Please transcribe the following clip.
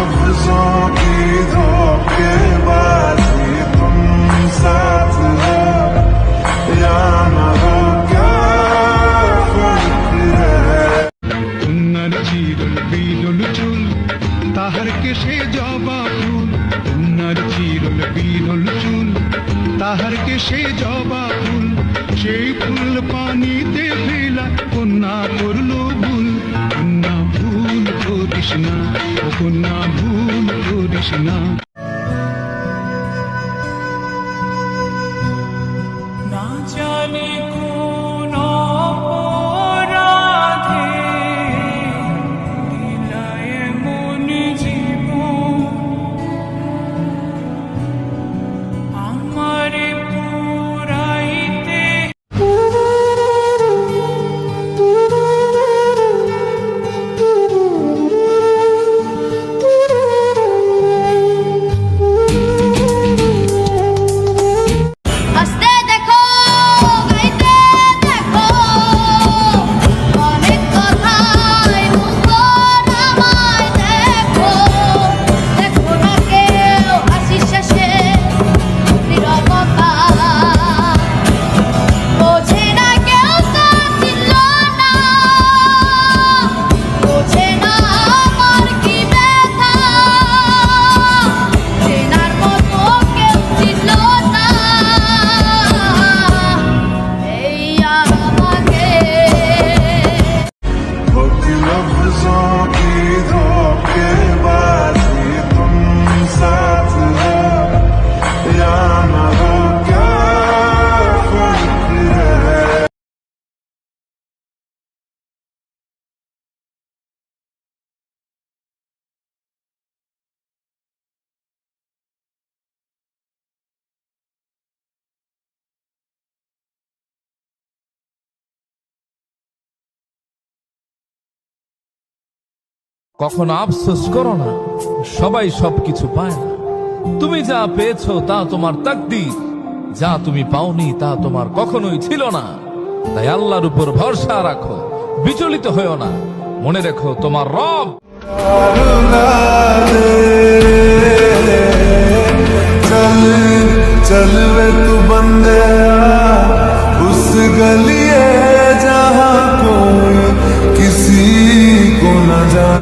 लफ्जों की धोखेबाजी तुम साथ हो या न हो क्या फर्क है। কন্যার চিরল বিরল চুল তাহার কেশে জবা ফুল, কন্যার চিরল বিরল চুল তাহার কেশে জবা ফুল, সেই ফুল পানিতে ফেলা কন্যা করলো ভুল। কন্যা ভুল করিস না, ও কন্যা ভুল করিস না। না জানি কোন অপরাধে দিলায় মন জীবন, আমারে পুরাইতে হাসতে দেখো, গাইতে দেখো, অনেক কথায় মুখর আমায় দেখো। দেখো না কেউ হাসি শেষে নীরবতা, বোঝে না কেউ তা ছিল না, বোঝে না আমার কি ব্যথা, চেনার মতো কেউ ছিল না এই আমাকে। लफ्जों की धोखेबाजी तुम साथ हो या न हो क्या फर्क है। কখনো আফসোস করো না, সবাই সবকিছু পায় না। তুমি যা পেয়েছো তা তোমার তাকদীর, যা তুমি পাওনি তা তোমার কখনোই ছিল না। তাই আল্লাহর উপর ভরসা রাখো, বিচলিত হয়েও না। মনে রেখো তোমার রব Allah